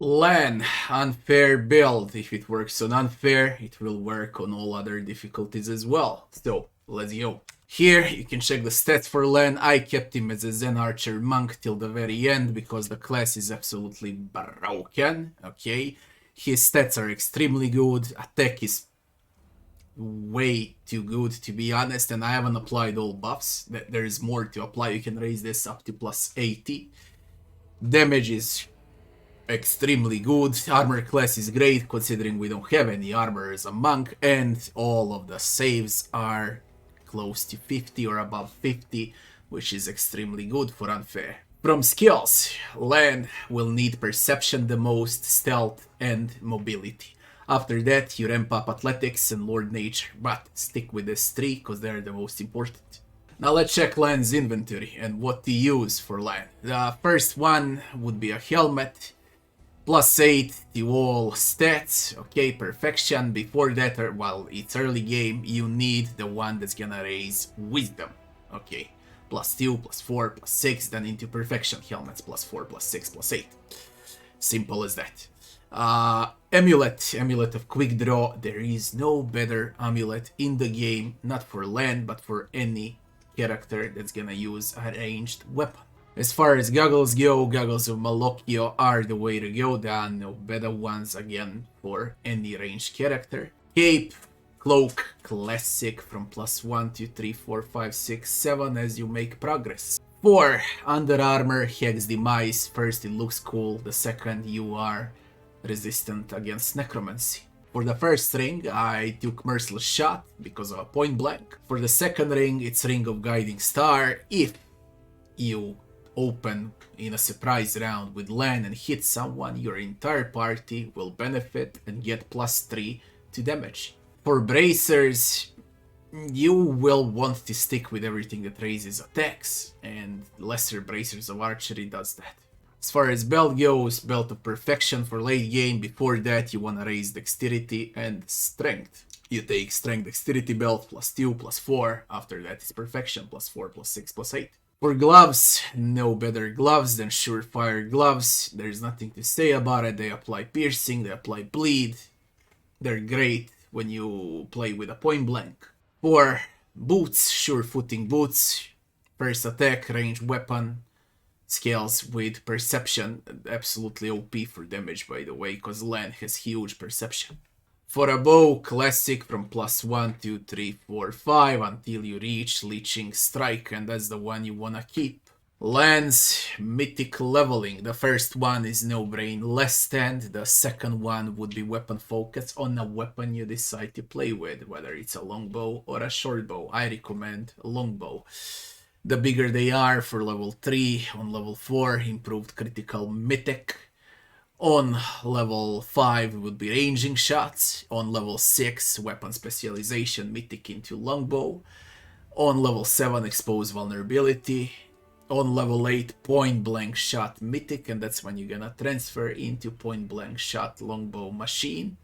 Lann, unfair build. If it works on unfair, it will work on all other difficulties as well. So, let's go. Here, you can check the stats for Lann. I kept him as a Zen Archer Monk till the very end because the class is absolutely broken, okay? His stats are extremely good, attack is way too good to be honest, and I haven't applied all buffs. There is more to apply. You can raise this up to plus 80. Damage is extremely good. Armor class is great considering we don't have any armor as a monk, and all of the saves are close to 50 or above 50, which is extremely good for unfair. From skills, Lann will need perception the most, stealth and mobility. After that you ramp up athletics and Lord Nature, but stick with these three because they're the most important. Now let's check Lann's inventory and what to use for Lann. The first one would be a helmet, plus 8 to all stats, okay, perfection. Before that, while it's early game, you need the one that's gonna raise wisdom, okay, plus 2, plus 4, plus 6, then into perfection helmets, plus 4, plus 6, plus 8. Simple as that. Amulet of quick draw. There is no better amulet in the game, not for Lann, but for any character that's gonna use a ranged weapon. As far as goggles go, goggles of Malocchio are the way to go. There are no better ones again for any ranged character. Cape, cloak, classic from plus 1, 2, 3, 4, 5, 6, 7 as you make progress. For under armor, Hex Demise. First it looks cool, the second you are resistant against necromancy. For the first ring, I took Merciless Shot because of a point blank. For the second ring, it's Ring of Guiding Star. If you open in a surprise round with Lann and hit someone, your entire party will benefit and get plus 3 to damage. For bracers, you will want to stick with everything that raises attacks, and lesser bracers of archery does that. As far as belt goes, Belt of Perfection for late game. Before that you wanna raise dexterity and strength. You take strength dexterity belt plus 2 plus 4, after that is perfection plus 4 plus 6 plus 8. For gloves, no better gloves than Surefire gloves. There's nothing to say about it. They apply piercing, they apply bleed. They're great when you play with a point blank. For boots, Sure-footing boots. First attack, ranged weapon. Scales with perception, absolutely OP for damage by the way, because Lann has huge perception. For a bow, classic from plus 1, 2, 3, 4, 5 until you reach Leeching Strike, and that's the one you wanna keep. Lann's Mythic Leveling. The first one is no brain less stand, the second one would be weapon focus on a weapon you decide to play with, whether it's a longbow or a short bow. I recommend longbow. The bigger they are for level 3, on level 4 improved critical mythic. On level 5 would be ranging shots. On level 6 weapon specialization mythic into longbow. On level 7 expose vulnerability. On level 8 point blank shot mythic, and that's when you're gonna transfer into point blank shot longbow machine.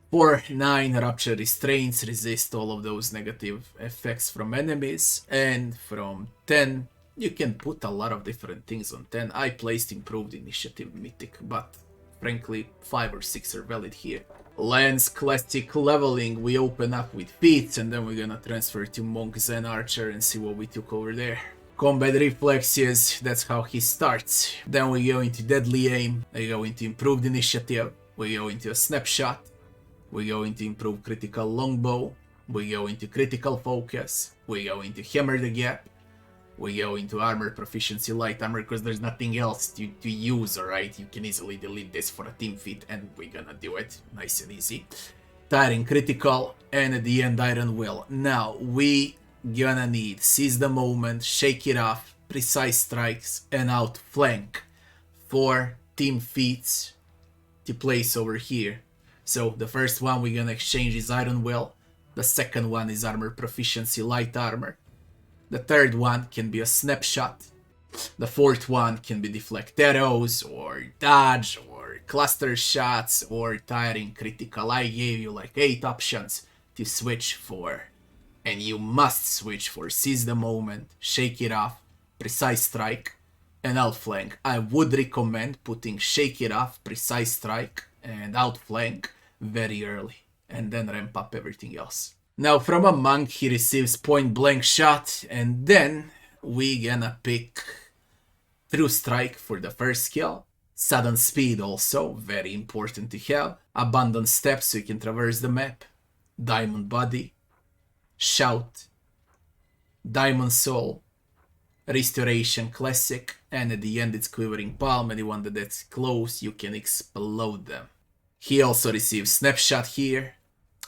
For 9 Rupture Restraints, resist all of those negative effects from enemies, and from 10 you can put a lot of different things on 10. I placed Improved Initiative Mythic, but frankly 5 or 6 are valid here. Lann's Classic Leveling, we open up with feats and then we're gonna transfer to Monk Zen Archer and see what we took over there. Combat Reflexes, that's how he starts. Then we go into Deadly Aim, we go into Improved Initiative, we go into a Snapshot, we go into Improved Critical Longbow, we go into Critical Focus, we go into Hammer the Gap, we go into Armor Proficiency Light Armor because there's nothing else to use, alright? You can easily delete this for a team feat and we're gonna do it nice and easy. Tiring Critical, and at the end Iron Will. Now we gonna need Seize the Moment, Shake It Off, Precise Strikes, and Outflank for team feats to place over here. So the first one we're gonna exchange is Iron Will, the second one is Armor Proficiency Light Armor, the third one can be a Snapshot, the fourth one can be Deflect Arrows, or Dodge, or Cluster Shots, or Tiring Critical. I gave you like 8 options to switch for, and you must switch for Seize the Moment, Shake It Off, Precise Strike, and outflank. I would recommend putting Shake It Off, Precise Strike, and outflank very early, and then ramp up everything else. Now from a monk he receives point blank shot, and then we gonna pick True Strike for the first skill. Sudden Speed also, very important to have. Abundant Steps so you can traverse the map. Diamond Body. Shout. Diamond Soul. Restoration Classic. And at the end it's Quivering Palm. Anyone that's close, you can explode them. He also receives Snapshot here.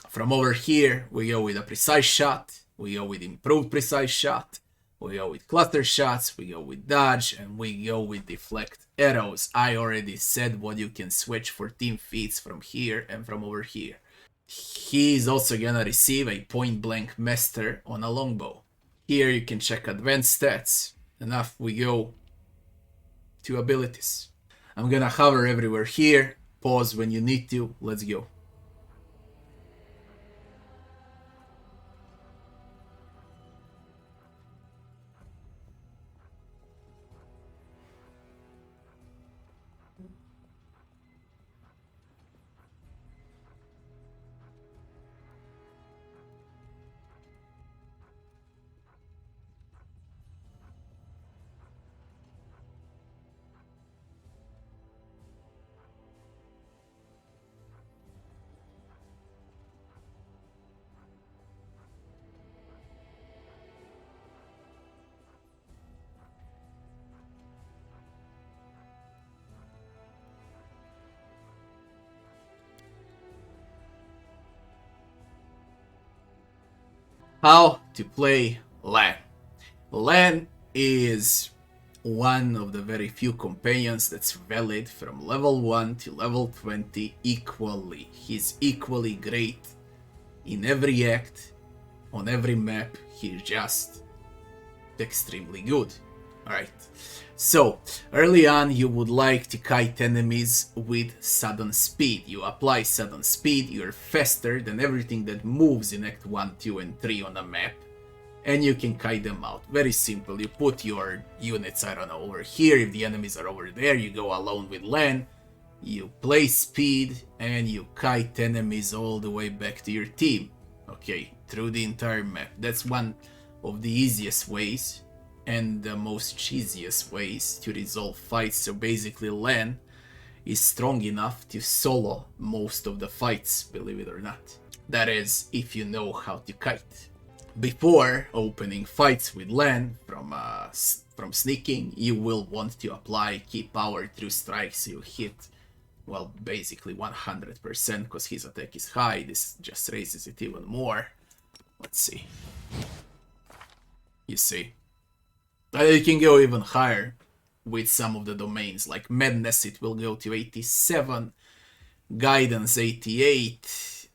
From over here, we go with a Precise Shot. We go with Improved Precise Shot. We go with Cluster Shots, we go with Dodge, and we go with Deflect Arrows. I already said what you can switch for team feats from here and from over here. He is also gonna receive a Point Blank Master on a Longbow. Here you can check advanced stats, and off we go to abilities. I'm gonna hover everywhere here, pause when you need to, let's go. How to play Lann. Lann is one of the very few companions that's valid from level 1 to level 20 equally. He's equally great in every act, on every map. He's just extremely good. Alright, so early on you would like to kite enemies with sudden speed. You apply sudden speed, you're faster than everything that moves in Act 1, 2 and 3 on a map, and you can kite them out. Very simple, you put your units, I don't know, over here. If the enemies are over there, you go alone with Lann, you play speed, and you kite enemies all the way back to your team. Okay, through the entire map. That's one of the easiest ways and the most cheesiest ways to resolve fights. So basically Lann is strong enough to solo most of the fights, believe it or not. That is, if you know how to kite. Before opening fights with Lann from sneaking, you will want to apply key power through strikes. You hit, well, basically 100% because his attack is high. This just raises it even more. Let's see. You see. You can go even higher with some of the domains, like Madness it will go to 87, Guidance 88,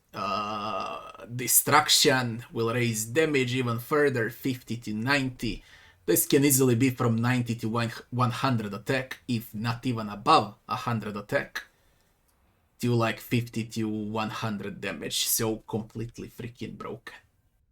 Destruction will raise damage even further, 50 to 90. This can easily be from 90 to 100 attack, if not even above 100 attack, to like 50 to 100 damage, so completely freaking broken.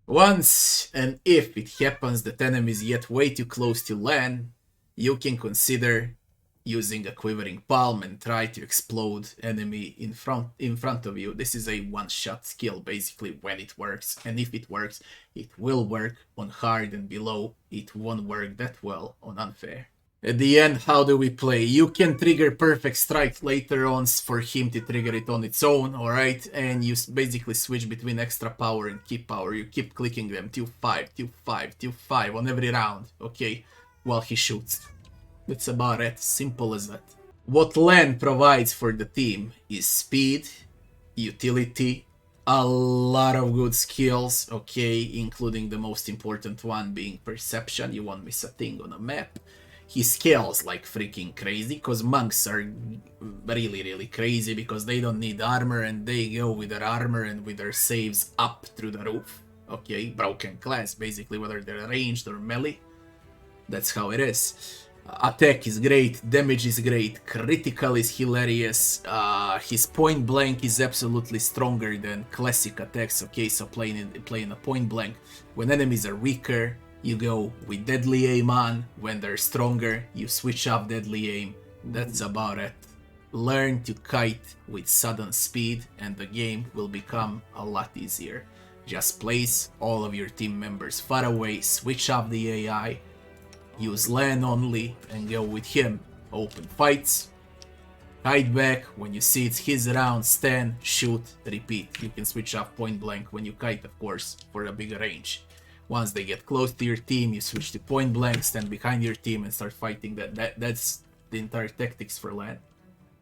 Once and if it happens that enemies get way too close to Lann, you can consider using a Quivering Palm and try to explode enemy in front of you. This is a one-shot skill basically when it works, and if it works, it will work on hard and below. It won't work that well on unfair. At the end, how do we play? You can trigger Perfect Strike later on for him to trigger it on its own, alright? And you basically switch between extra power and keep power. You keep clicking them 2-5, 2-5, 2-5 on every round, okay? While he shoots. That's about it, simple as that. What Lann provides for the team is speed, utility, a lot of good skills, okay? Including the most important one being Perception. You won't miss a thing on a map. He scales like freaking crazy, because monks are really crazy because they don't need armor and they go with their armor and with their saves up through the roof. Okay, broken class, basically, whether they're ranged or melee. That's how it is. Attack is great, damage is great, critical is hilarious, his point blank is absolutely stronger than classic attacks, okay, so playing a point blank when enemies are weaker, You go with deadly aim on. When they're stronger, you switch off deadly aim. That's about it. Learn to kite with sudden speed and the game will become a lot easier. Just place all of your team members far away, switch off the AI, use Lann only and go with him. Open fights, kite back, when you see it's his round, stand, shoot, repeat. You can switch off point blank when you kite, of course, for a bigger range. Once they get close to your team, you switch to point blank, stand behind your team and start fighting. That's the entire tactics for Lann.